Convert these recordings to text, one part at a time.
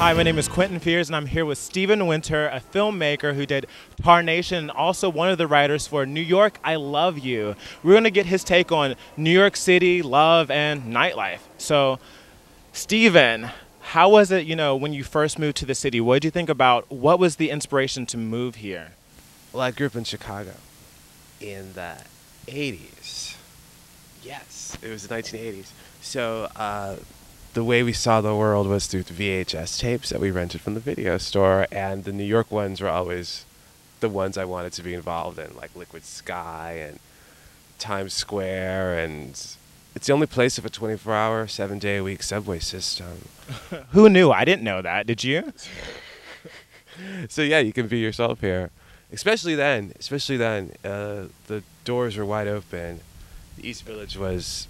Hi, my name is Quentin Fears, and I'm here with Steven Winter, a filmmaker who did Tarnation, and also one of the writers for New York, I Love You. We're going to get his take on New York City, love, and nightlife. So, Steven, how was it, when you first moved to the city? What did you think about, what was the inspiration to move here? Well, I grew up in Chicago in the 80s. Yes, it was the 1980s. So, the way we saw the world was through the VHS tapes that we rented from the video store, and the New York ones were always the ones I wanted to be involved in, like Liquid Sky and Times Square, and it's the only place with a 24-hour, 7-day-a-week subway system. Who knew? I didn't know that. Did you? So yeah, you can be yourself here. Especially then. The doors were wide open. The East Village was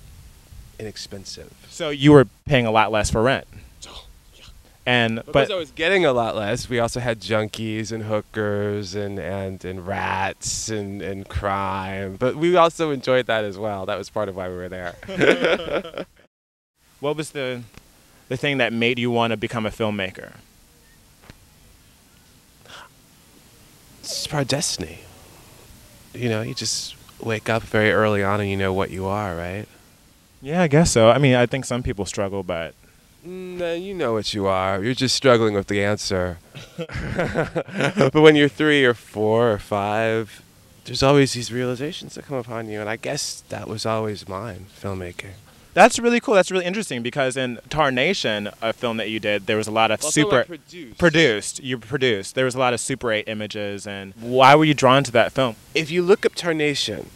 inexpensive. So you were paying a lot less for rent. Oh, yeah. But because I was getting a lot less, we also had junkies and hookers and rats and crime. But we also enjoyed that as well. That was part of why we were there. What was the thing that made you want to become a filmmaker? It's our destiny. You just wake up very early on and you know what you are, right? Yeah, I guess so. I mean, I think some people struggle, but... No, you know what you are. You're just struggling with the answer. But when you're 3 or 4 or 5, there's always these realizations that come upon you, and I guess that was always mine, filmmaking. That's really cool. That's really interesting because in Tarnation, a film that you did, there was a lot of produced. You produced. There was a lot of Super 8 images, and why were you drawn to that film? If you look up Tarnation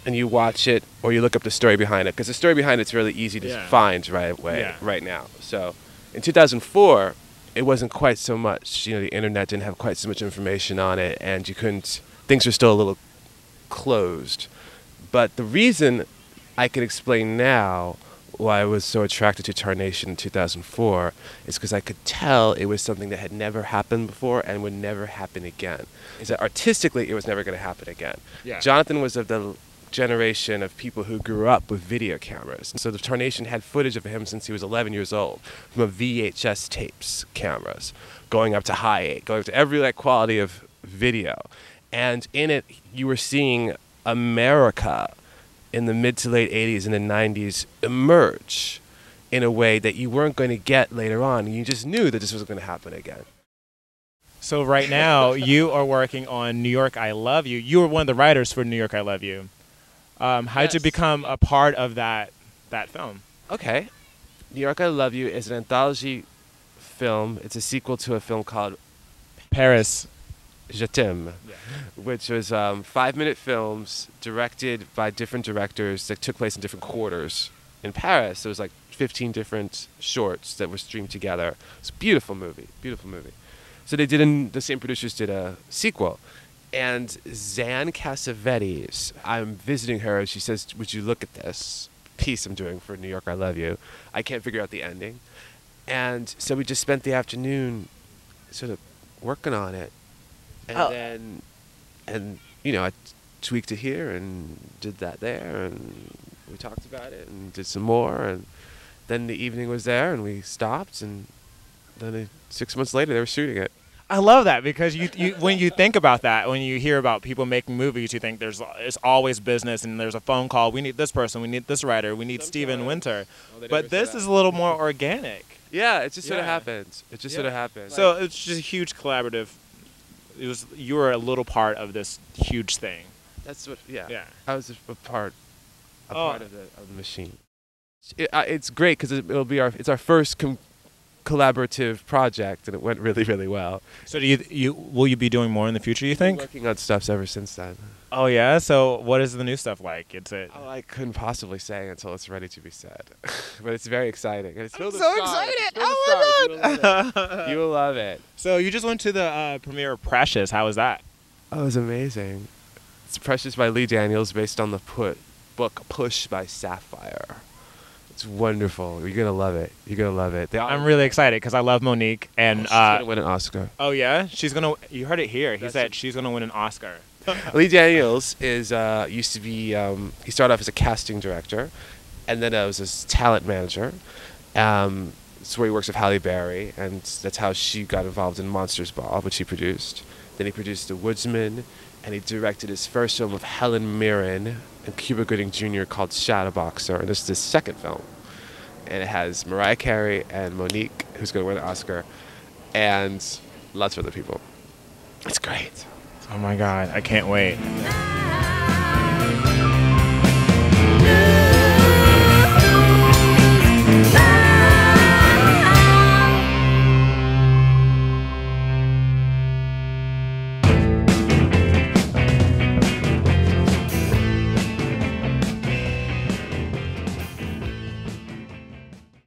and you watch it, or you look up the story behind it, because the story behind it's really easy to find right now. So in 2004, it wasn't quite so much. The internet didn't have quite so much information on it, and things were still a little closed. But the reason I can explain now why I was so attracted to Tarnation in 2004 is because I could tell it was something that had never happened before and would never happen again. Is that artistically it was never going to happen again. Yeah. Jonathan was of the generation of people who grew up with video cameras. And so the Tarnation had footage of him since he was 11 years old from a VHS tapes cameras, going up to high 8, going up to every quality of video. And in it, you were seeing America in the mid to late 80s and the 90s emerge in a way that you weren't going to get later on. You just knew that this was going to happen again. So right now, you are working on New York, I Love You. You were one of the writers for New York, I Love You. How did you become a part of that film? Okay. New York, I Love You is an anthology film. It's a sequel to a film called Paris. Je t'aime, which was 5-minute films directed by different directors that took place in different quarters in Paris. There was 15 different shorts that were streamed together. It's a beautiful movie, beautiful movie. So the same producers did a sequel. And Zan Cassavetes, I'm visiting her, and she says, would you look at this piece I'm doing for New York, I Love You? I can't figure out the ending. And so we just spent the afternoon sort of working on it. And I tweaked it here and did that there, and we talked about it and did some more, and then the evening was there and we stopped, and then 6 months later they were shooting it. I love that because when you think about that, when you hear about people making movies, you think it's always business and there's a phone call. We need this person. We need this writer. We need Steven Winter. But this is a little more organic. Yeah, it just sort of happens. It just sort of happens. So it's just a huge collaborative. You were a little part of this huge thing. That's what. Yeah. I was a part of the machine. It's great because it's our first collaborative project, and it went really, really well. So will you be doing more in the future, you think? I've been working on stuff ever since then. Oh yeah? So what is the new stuff like? I couldn't possibly say until it's ready to be said. But it's very exciting. And I'm so excited! Oh my God! You will love it. So you just went to the premiere of Precious. How was that? Oh, it was amazing. It's Precious by Lee Daniels, based on the book Push by Sapphire. It's wonderful. You're going to love it. You're going to love it. I'm really excited because I love Monique. And she's going to win an Oscar. Oh, yeah? You heard it here. He said she's going to win an Oscar. Lee Daniels used to be, he started off as a casting director, and then was a talent manager. It's where he works with Halle Berry, and that's how she got involved in Monsters Ball, which he produced. Then he produced The Woodsman, and he directed his first film with Helen Mirren and Cuba Gooding Jr. called Shadowboxer, and this is his second film. And it has Mariah Carey and Monique, who's going to win an Oscar, and lots of other people. It's great. Oh my God, I can't wait.